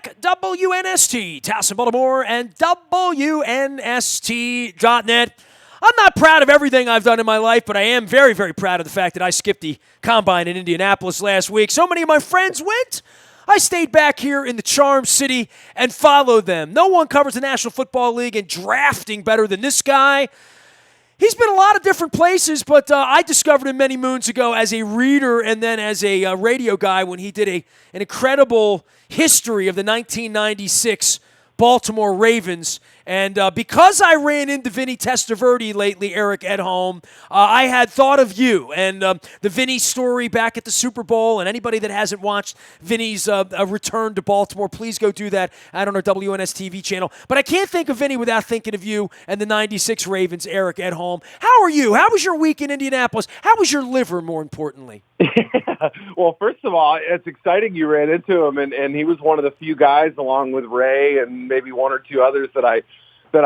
back. WNST, Towson, Baltimore, and WNST.net. I'm not proud of everything I've done in my life, but I am very, very proud of the fact that I skipped the Combine in Indianapolis last week. So many of my friends went. I stayed back here in the Charm City and followed them. No one covers the National Football League and drafting better than this guy. He's been a lot of different places, but I discovered him many moons ago as a reader and then as a radio guy when he did an incredible history of the 1996 Baltimore Ravens. And because I ran into Vinny Testaverde lately, Eric Edholm, I had thought of you and the Vinny story back at the Super Bowl. And anybody that hasn't watched Vinny's return to Baltimore, please go do that out on our WNS TV channel. But I can't think of Vinny without thinking of you and the 96 Ravens, Eric Edholm. How are you? How was your week in Indianapolis? How was your liver, more importantly? Well, first of all, it's exciting you ran into him, and he was one of the few guys, along with Ray and maybe one or two others that I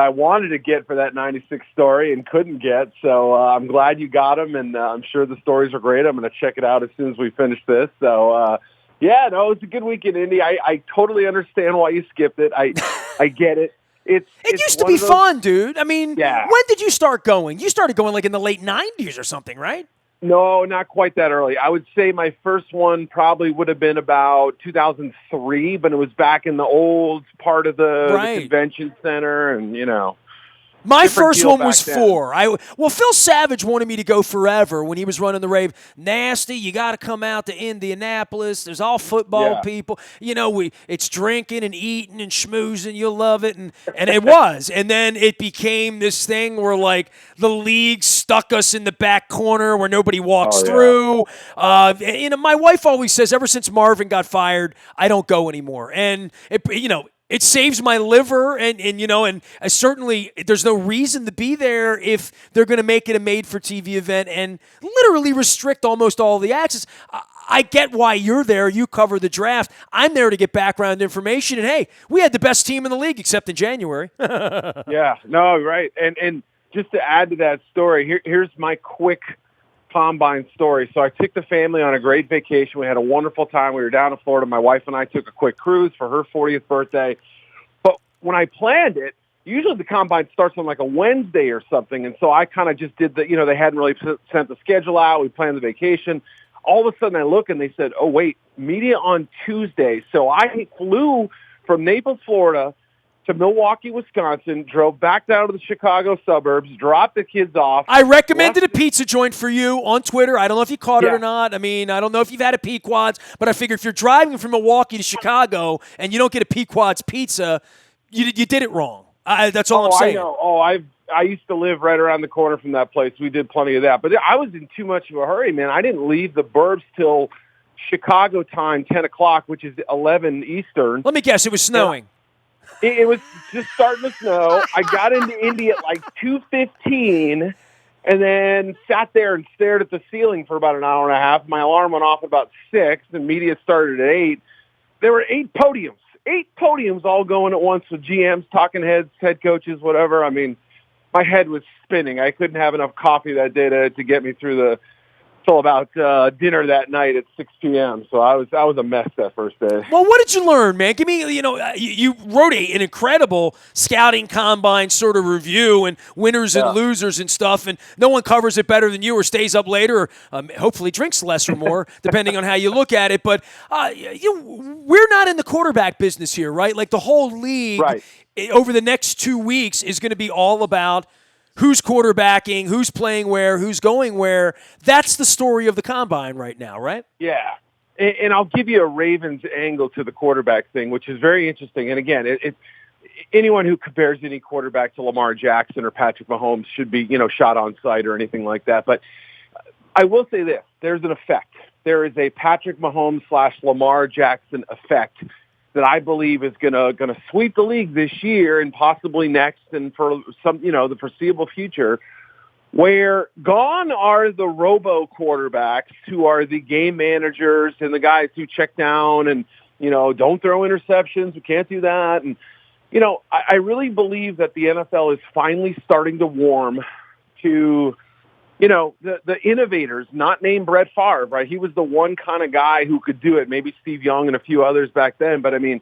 wanted to get for that 96 story and couldn't get. So I'm glad you got him, and I'm sure the stories are great. I'm going to check it out as soon as we finish this. So, yeah, no, it's a good week in Indy. I totally understand why you skipped it. I get it. It used to be fun, dude. I mean, yeah. When did you start going? You started going like in the late 90s or something, right? No, not quite that early. I would say my first one probably would have been about 2003, but it was back in the old part of the convention center, and, you know. My first one was 4. Phil Savage wanted me to go forever when he was running the Rave. Nasty, you got to come out to Indianapolis. There's all football people. You know, it's drinking and eating and schmoozing. You'll love it. And it was. And then it became this thing where, like, the league stuck us in the back corner where nobody walks through. My wife always says, ever since Marvin got fired, I don't go anymore. And, it saves my liver, and certainly there's no reason to be there if they're going to make it a made-for-TV event and literally restrict almost all the access. I get why you're there. You cover the draft. I'm there to get background information, and hey, we had the best team in the league except in January. Yeah, no, right. And just to add to that story, here's my quick Combine story. So I took the family on a great vacation. We had a wonderful time. We were down in Florida. My wife and I took a quick cruise for her 40th birthday. But when I planned it, usually the Combine starts on like a Wednesday or something. And so I kind of just did they hadn't really sent the schedule out. We planned the vacation. All of a sudden I look and they said, oh, wait, media on Tuesday. So I flew from Naples, Florida to Milwaukee, Wisconsin, drove back down to the Chicago suburbs, dropped the kids off. I recommended a pizza joint for you on Twitter. I don't know if you caught it or not. I mean, I don't know if you've had a Pequod's, but I figure if you're driving from Milwaukee to Chicago and you don't get a Pequod's pizza, you did it wrong. That's all I'm saying. I know. I used to live right around the corner from that place. We did plenty of that. But I was in too much of a hurry, man. I didn't leave the burbs till Chicago time, 10 o'clock, which is 11 Eastern. Let me guess, it was snowing. It was just starting to snow. I got into Indy at like 2:15 and then sat there and stared at the ceiling for about an hour and a half. My alarm went off at about 6, and media started at 8. There were 8 podiums all going at once with GMs, talking heads, head coaches, whatever. I mean, my head was spinning. I couldn't have enough coffee that day to get me through till about dinner that night at 6 p.m. So I was a mess that first day. Well, what did you learn, man? Give me, you wrote an incredible scouting combine sort of review and winners and losers and stuff, and no one covers it better than you or stays up later or hopefully drinks less or more, depending on how you look at it. But we're not in the quarterback business here, right? Like the whole league over the next 2 weeks is going to be all about who's quarterbacking, who's playing where, who's going where. That's the story of the Combine right now, right? Yeah. And I'll give you a Ravens angle to the quarterback thing, which is very interesting. And again, anyone who compares any quarterback to Lamar Jackson or Patrick Mahomes should be, shot on sight or anything like that. But I will say this, there's an effect. There is a Patrick Mahomes / Lamar Jackson effect that I believe is going to sweep the league this year and possibly next and for some, the foreseeable future, where gone are the robo quarterbacks who are the game managers and the guys who check down and, don't throw interceptions. We can't do that. And, I really believe that the NFL is finally starting to warm to, the innovators, not named Brett Favre, right? He was the one kind of guy who could do it. Maybe Steve Young and a few others back then. But, I mean,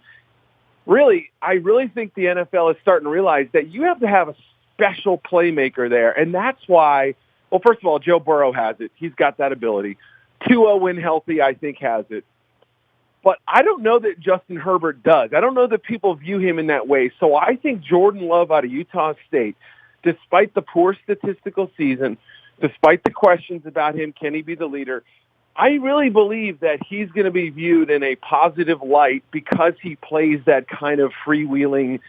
really, I really think the NFL is starting to realize that you have to have a special playmaker there. And that's why, well, first of all, Joe Burrow has it. He's got that ability. Tua, when healthy, I think has it. But I don't know that Justin Herbert does. I don't know that people view him in that way. So I think Jordan Love out of Utah State, despite the poor statistical season, despite the questions about him, can he be the leader, I really believe that he's going to be viewed in a positive light because he plays that kind of freewheeling,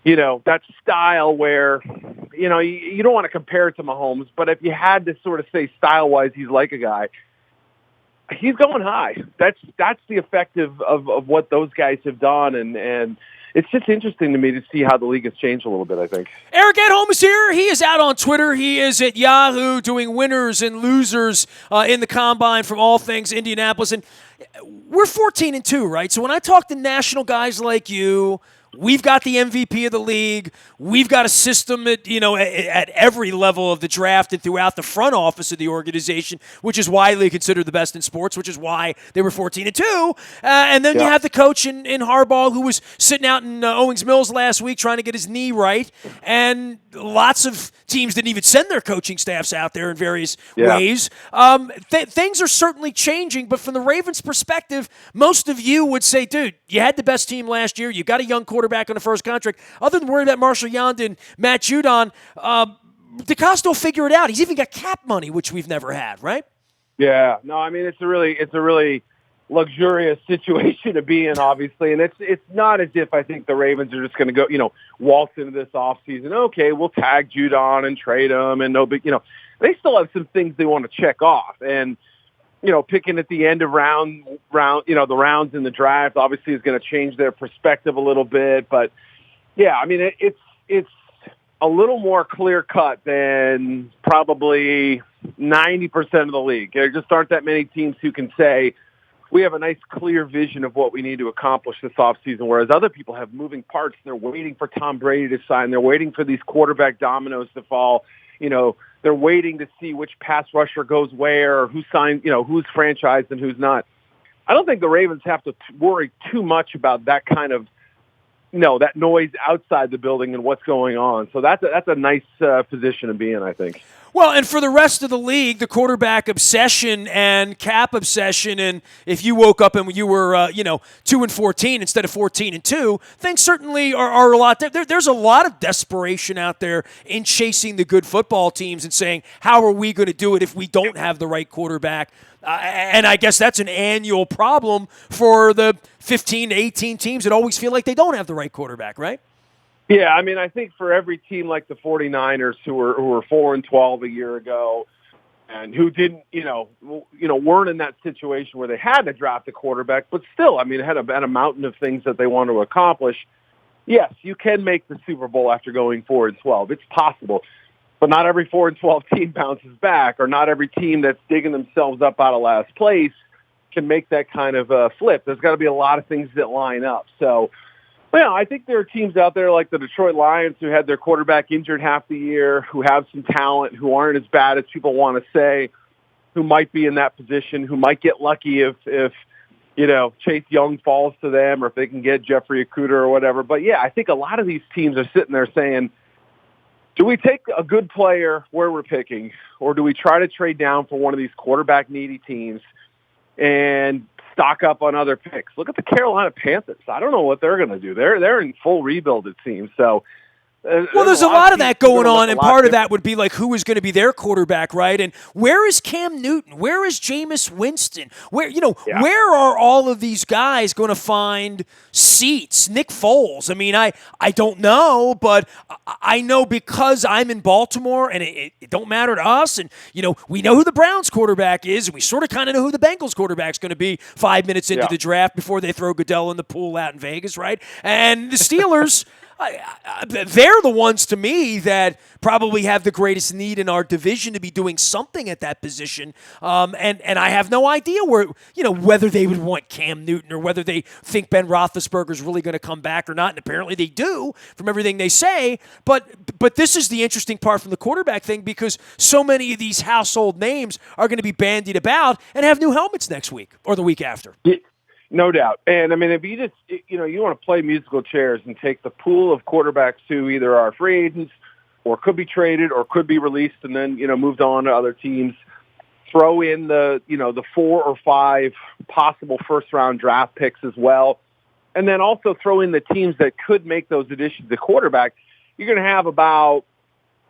that style where, you don't want to compare it to Mahomes, but if you had to sort of say style-wise he's like a guy, he's going high. That's the effect of what those guys have done, and it's just interesting to me to see how the league has changed a little bit, I think. Eric Edholm is here. He is out on Twitter. He is at Yahoo doing winners and losers in the Combine from all things Indianapolis. And we're 14-2, right? So when I talk to national guys like you, we've got the MVP of the league. We've got a system at every level of the draft and throughout the front office of the organization, which is widely considered the best in sports, which is why they were 14-2. And then you have the coach in Harbaugh who was sitting out in Owings Mills last week trying to get his knee right. And lots of teams didn't even send their coaching staffs out there in various ways. Things are certainly changing, but from the Ravens' perspective, most of you would say, dude, you had the best team last year. You got a young quarterback on the first contract. Other than worrying about Marshall Yondon, Matt Judon, DeCosta will figure it out. He's even got cap money, which we've never had, right? Yeah. No, I mean, it's a really luxurious situation to be in, obviously. And it's not as if I think the Ravens are just going to go, waltz into this offseason. Okay, we'll tag Judon and trade him and no big, they still have some things they want to check off. And, picking at the end of round, the rounds in the draft obviously is going to change their perspective a little bit. But yeah, I mean, it's a little more clear cut than probably 90% of the league. There just aren't that many teams who can say we have a nice clear vision of what we need to accomplish this offseason, whereas other people have moving parts. They're waiting for Tom Brady to sign. They're waiting for these quarterback dominoes to fall. They're waiting to see which pass rusher goes where or who signs, who's franchised and who's not. I don't think the Ravens have to worry too much about that kind of, that noise outside the building and what's going on. So that's a nice position to be in, I think. Well, and for the rest of the league, the quarterback obsession and cap obsession, and if you woke up and you were, 2-14 instead of 14-2, things certainly are a lot. There's a lot of desperation out there in chasing the good football teams and saying, how are we going to do it if we don't have the right quarterback? And I guess that's an annual problem for the 15 to 18 teams that always feel like they don't have the right quarterback, right? Yeah, I mean, I think for every team like the 49ers who were 4-12 a year ago and who didn't, weren't in that situation where they had to draft a quarterback, but still, I mean, had a mountain of things that they want to accomplish. Yes, you can make the Super Bowl after going 4-12. It's possible. But not every 4-12 team bounces back, or not every team that's digging themselves up out of last place can make that kind of flip. There's got to be a lot of things that line up. So, well, I think there are teams out there like the Detroit Lions who had their quarterback injured half the year, who have some talent, who aren't as bad as people want to say, who might be in that position, who might get lucky if Chase Young falls to them, or if they can get Jeffrey Okudah or whatever. But, yeah, I think a lot of these teams are sitting there saying, do we take a good player where we're picking, or do we try to trade down for one of these quarterback-needy teams and stock up on other picks? Look at the Carolina Panthers. I don't know what they're going to do. They're in full rebuild, it seems. So, well, there's a lot of that going on, and part of that would be like who is going to be their quarterback, right? And where is Cam Newton? Where is Jameis Winston? Where are all of these guys going to find seats? Nick Foles. I mean, I don't know, but I know because I'm in Baltimore, and it don't matter to us. And we know who the Browns quarterback is, and we sort of kind of know who the Bengals quarterback's going to be 5 minutes into the draft before they throw Goodell in the pool out in Vegas, right? And the Steelers. They're the ones, to me, that probably have the greatest need in our division to be doing something at that position. And I have no idea whether they would want Cam Newton or whether they think Ben Roethlisberger is really going to come back or not. And apparently they do from everything they say. But this is the interesting part from the quarterback thing, because so many of these household names are going to be bandied about and have new helmets next week or the week after. No doubt. And, I mean, if you just, you want to play musical chairs and take the pool of quarterbacks who either are free agents or could be traded or could be released and then, moved on to other teams, throw in the 4 or 5 possible first-round draft picks as well, and then also throw in the teams that could make those additions to quarterback, you're going to have about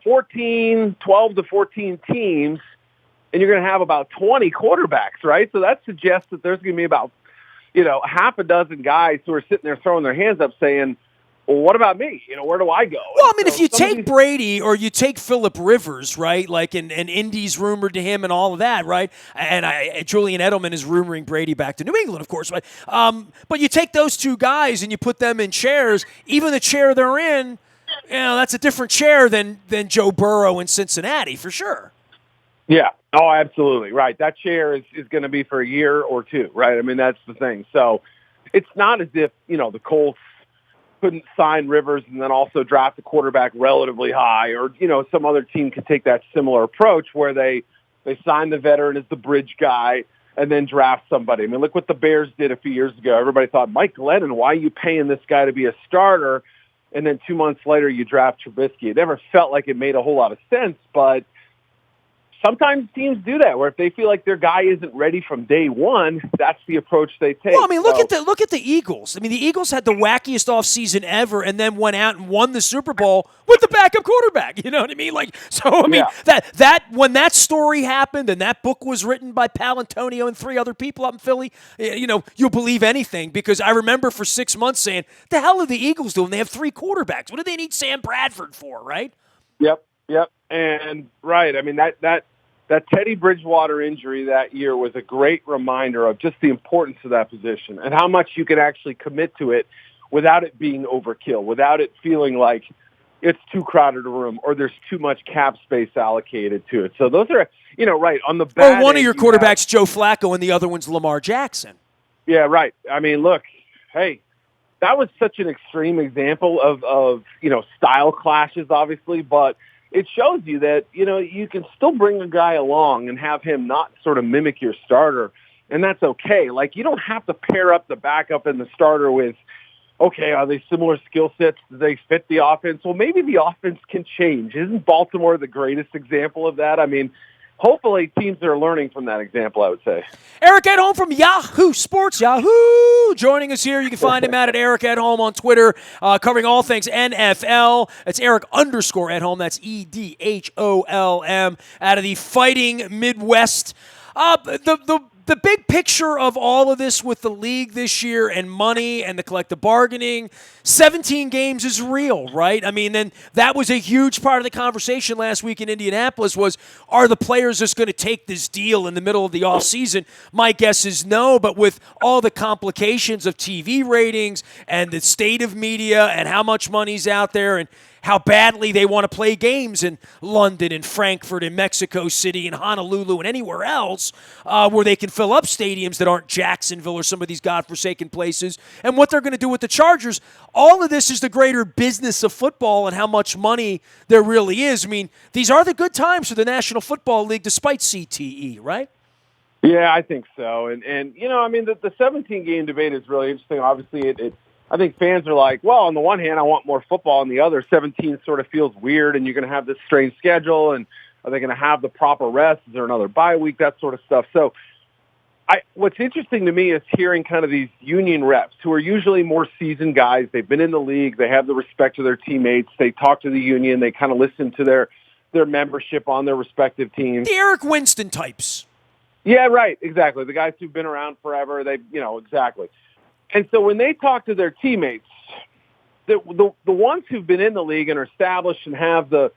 12 to 14 teams, and you're going to have about 20 quarterbacks, right? So that suggests that there's going to be about half a dozen guys who are sitting there throwing their hands up saying, well, what about me? Where do I go? Well, I mean, if you take Brady or you take Phillip Rivers, right, like and Indy's rumored to him and all of that, right, and Julian Edelman is rumoring Brady back to New England, of course, right? But you take those two guys and you put them in chairs, even the chair they're in, that's a different chair than Joe Burrow in Cincinnati, for sure. Yeah. Oh, absolutely. Right. That chair is going to be for a year or two, right? I mean, that's the thing. So it's not as if, the Colts couldn't sign Rivers and then also draft a quarterback relatively high, or, some other team could take that similar approach where they sign the veteran as the bridge guy and then draft somebody. I mean, look what the Bears did a few years ago. Everybody thought, Mike Glennon, why are you paying this guy to be a starter? And then 2 months later, you draft Trubisky. It never felt like it made a whole lot of sense, but sometimes teams do that, where if they feel like their guy isn't ready from day one, that's the approach they take. Well, I mean, look at the Eagles. I mean, the Eagles had the wackiest offseason ever, and then went out and won the Super Bowl with the backup quarterback. You know what I mean? That when that story happened and that book was written by Palantonio and 3 other people up in Philly, you'll believe anything, because I remember for 6 months saying, "The hell are the Eagles doing? They have 3 quarterbacks. What do they need Sam Bradford for?" Right? Yep. And right. I mean, that Teddy Bridgewater injury that year was a great reminder of just the importance of that position and how much you can actually commit to it without it being overkill, without it feeling like it's too crowded a room or there's too much cap space allocated to it. So those are, right, on the bad Or one of end, your quarterbacks, Joe Flacco, and the other one's Lamar Jackson. Yeah, right. I mean, look, hey, that was such an extreme example of style clashes, obviously, but it shows you that, you can still bring a guy along and have him not sort of mimic your starter, and that's okay. Like, you don't have to pair up the backup and the starter with, okay, are they similar skill sets? Do they fit the offense? Well, maybe the offense can change. Isn't Baltimore the greatest example of that? I mean, hopefully teams are learning from that example, I would say. Eric Edholm from Yahoo Sports, Yahoo, joining us here. You can find him at Eric Edholm on Twitter, covering all things NFL. It's Eric_Edholm. That's EDHOLM, out of the Fighting Midwest. The big picture of all of this with the league this year and money and the collective bargaining, 17 games is real, right? I mean, then that was a huge part of the conversation last week in Indianapolis was, are the players just going to take this deal in the middle of the offseason? My guess is no, but with all the complications of TV ratings and the state of media and how much money's out there and how badly they want to play games in London and Frankfurt and Mexico City and Honolulu and anywhere else where they can fill up stadiums that aren't Jacksonville or some of these godforsaken places, and what they're going to do with the Chargers. All of this is the greater business of football and how much money there really is. I mean, these are the good times for the National Football League despite CTE, right? Yeah, I think so. And I mean, the 17-game debate is really interesting. Obviously, I think fans are like, well, on the one hand, I want more football. On the other, 17 sort of feels weird, and you're going to have this strange schedule, and are they going to have the proper rest? Is there another bye week? That sort of stuff. So what's interesting to me is hearing kind of these union reps who are usually more seasoned guys. They've been in the league. They have the respect of their teammates. They talk to the union. They kind of listen to their membership on their respective teams. The Eric Winston types. Yeah, right. Exactly. The guys who've been around forever. Exactly. And so when they talk to their teammates, the ones who've been in the league and are established and have the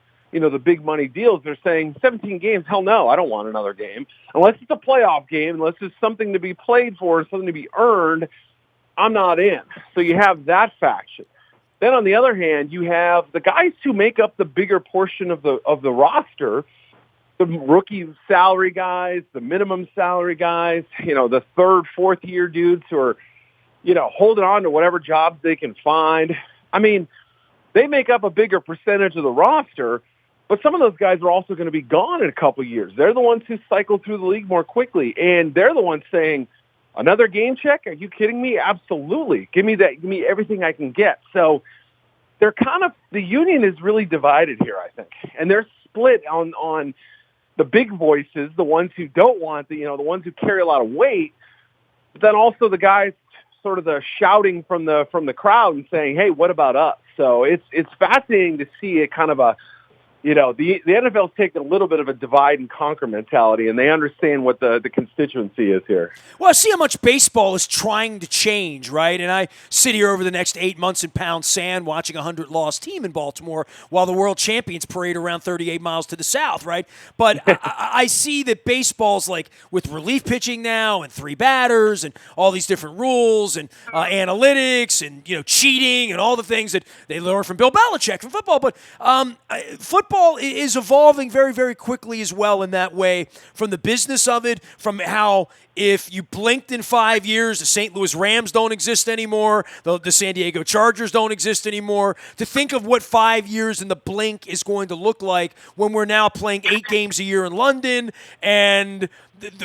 big money deals, they're saying 17 games, hell no, I don't want another game. Unless it's a playoff game, unless it's something to be played for, something to be earned, I'm not in. So you have that faction. Then on the other hand, you have the guys who make up the bigger portion of the roster, the rookie salary guys, the minimum salary guys, the third, fourth year dudes who are holding on to whatever jobs they can find. I mean, they make up a bigger percentage of the roster, but some of those guys are also going to be gone in a couple of years. They're the ones who cycle through the league more quickly, and they're the ones saying, Another game check? Are you kidding me? Absolutely. Give me that. Give me everything I can get. So they're the union is really divided here, I think. And they're split on the big voices, the ones who don't want the ones who carry a lot of weight, but then also the guys sort of the shouting from the crowd and saying, hey, what about us? So it's fascinating to see it kind of the NFL's taken a little bit of a divide and conquer mentality, and they understand what the constituency is here. Well, I see how much baseball is trying to change, right? And I sit here over the next 8 months in Pound Sand watching a 100-loss team in Baltimore while the world champions parade around 38 miles to the south, right? But I see that baseball's like with relief pitching now and 3 batters and all these different rules and analytics and cheating and all the things that they learned from Bill Belichick from football. But football is evolving very, very quickly as well in that way, from the business of it, from how if you blinked in 5 years, the St. Louis Rams don't exist anymore, the San Diego Chargers don't exist anymore, to think of what 5 years in the blink is going to look like when we're now playing 8 games a year in London and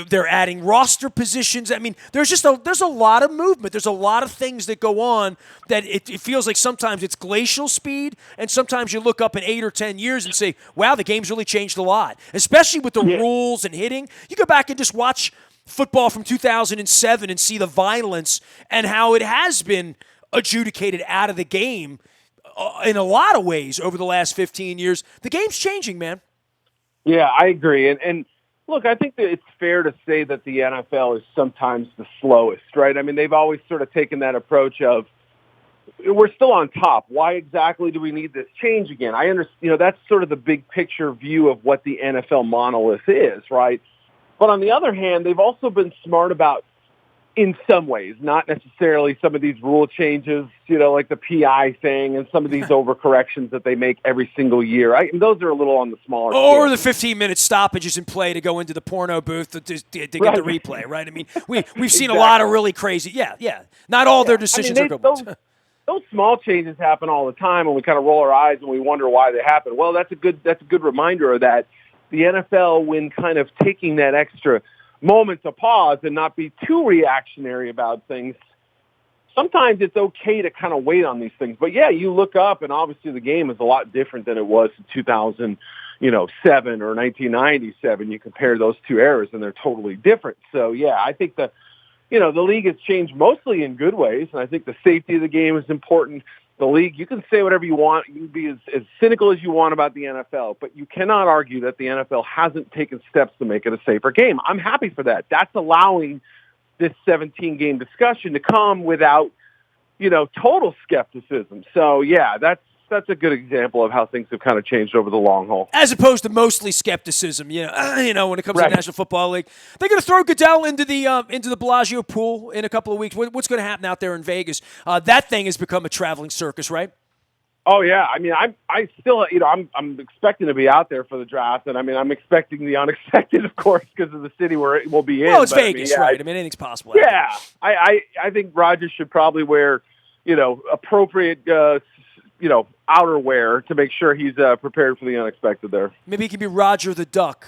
they're adding roster positions. I mean, there's a lot of movement. There's a lot of things that go on that it feels like sometimes it's glacial speed, and sometimes you look up in 8 or 10 years and say, wow, the game's really changed a lot, especially with the rules and hitting. You go back and just watch football from 2007 and see the violence and how it has been adjudicated out of the game in a lot of ways over the last 15 years. The game's changing, man. Yeah, I agree. And look, I think that it's fair to say that the NFL is sometimes the slowest, right? I mean, they've always sort of taken that approach of, we're still on top. Why exactly do we need this change again? I understand, that's sort of the big picture view of what the NFL monolith is, right? But on the other hand, they've also been smart about, in some ways, not necessarily some of these rule changes, like the PI thing and some of these overcorrections that they make every single year. Those are a little on the smaller Or scale. the 15-minute stoppages in play to go into the porno booth to get the replay, right? I mean, we've seen a lot of really crazy, not all their decisions are good ones. Those small changes happen all the time, and we kind of roll our eyes and we wonder why they happen. Well, that's a good reminder of that. The NFL, when kind of taking that extra moment to pause and not be too reactionary about things, sometimes it's okay to kind of wait on these things. But you look up, and obviously the game is a lot different than it was in 2007 or 1997. You compare those two eras, and they're totally different. So I think the league has changed mostly in good ways, and I think the safety of the game is important. The league, you can say whatever you want. You can be as cynical as you want about the NFL, but you cannot argue that the NFL hasn't taken steps to make it a safer game. I'm happy for that. That's allowing this 17-game discussion to come without, total skepticism. So, that's a good example of how things have kind of changed over the long haul. As opposed to mostly skepticism, when it comes to the National Football League. They're going to throw Goodell into the Bellagio pool in a couple of weeks. What's going to happen out there in Vegas? That thing has become a traveling circus, right? Oh yeah, I mean, I still, I'm expecting to be out there for the draft, and I mean, I'm expecting the unexpected, of course, because of the city where it will be in. Well, it's Vegas, right? I mean, anything's possible. Yeah, I think Rodgers should probably wear, appropriate, outerwear to make sure he's prepared for the unexpected there. Maybe he can be Roger the Duck.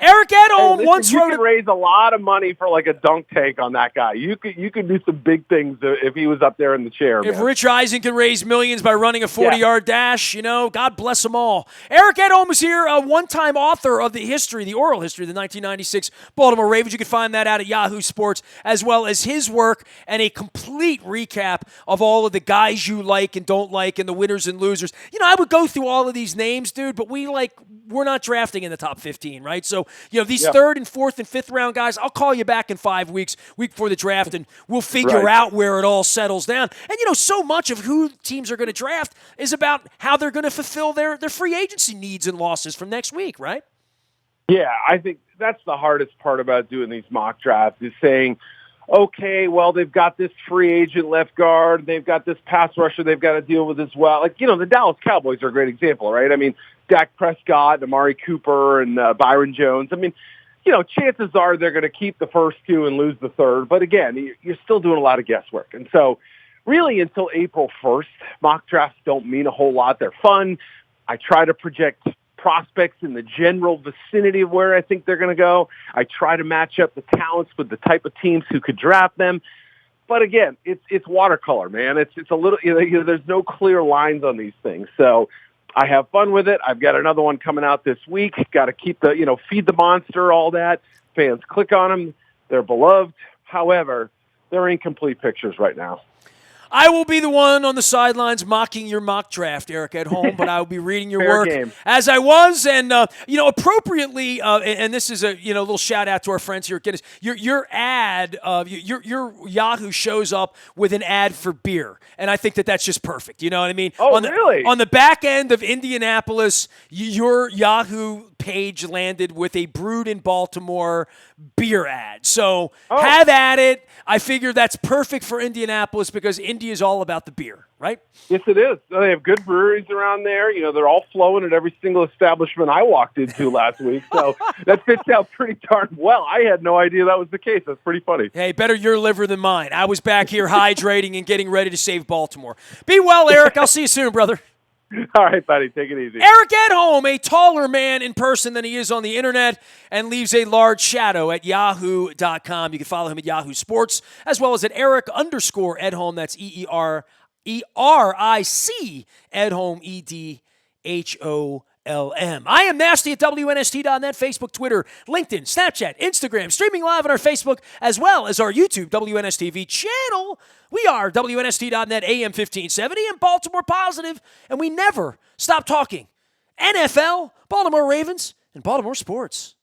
Eric Edholm once wrote. You could raise a lot of money for like a dunk tank on that guy. You could do some big things if he was up there in the chair. If man. Rich Eisen can raise millions by running a 40-yard dash, God bless them all. Eric Edholm is here, a one-time author of the oral history of the 1996 Baltimore Ravens. You can find that out at Yahoo Sports, as well as his work and a complete recap of all of the guys you like and don't like and the winners and losers. I would go through all of these names, dude, but we're not drafting in the top 15, right? So, these third and fourth and fifth round guys, I'll call you back in 5 weeks, week before the draft, and we'll figure out where it all settles down. And, so much of who teams are going to draft is about how they're going to fulfill their free agency needs and losses from next week, right? Yeah, I think that's the hardest part about doing these mock drafts is saying, okay, well, they've got this free agent left guard, they've got this pass rusher they've got to deal with as well. Like, the Dallas Cowboys are a great example, right? I mean, Dak Prescott, Amari Cooper, and Byron Jones. I mean, chances are they're going to keep the first two and lose the third. But again, you're still doing a lot of guesswork. And so really until April 1st, mock drafts don't mean a whole lot. They're fun. I try to project prospects in the general vicinity of where I think they're going to go. I try to match up the talents with the type of teams who could draft them. But again, it's watercolor, man. It's a little, there's no clear lines on these things. So I have fun with it. I've got another one coming out this week. Got to keep feed the monster, all that. Fans click on them. They're beloved. However, they're incomplete pictures right now. I will be the one on the sidelines mocking your mock draft, Eric, at home, but I will be reading your work game. as I was. And, appropriately, and this is a little shout out to our friends here at Guinness, your ad, your Yahoo shows up with an ad for beer. And I think that's just perfect. You know what I mean? Oh, really? On the back end of Indianapolis, your Yahoo page landed with a Brewed in Baltimore beer ad. So have at it. I figure that's perfect for Indianapolis because Indy is all about the beer, right? Yes, it is. They have good breweries around there. They're all flowing at every single establishment I walked into last week. So that fits out pretty darn well. I had no idea that was the case. That's pretty funny. Hey, better your liver than mine. I was back here hydrating and getting ready to save Baltimore. Be well, Eric. I'll see you soon, brother. All right, buddy. Take it easy. Eric Edholm, a taller man in person than he is on the internet, and leaves a large shadow at yahoo.com. You can follow him at Yahoo Sports, as well as at Eric_Edholm. That's EERIC, Edholm, EDHOLM. I am Nasty at WNST.net, Facebook, Twitter, LinkedIn, Snapchat, Instagram, streaming live on our Facebook, as well as our YouTube WNSTV channel. We are WNST.net, AM 1570, and Baltimore Positive, and we never stop talking NFL, Baltimore Ravens, and Baltimore sports.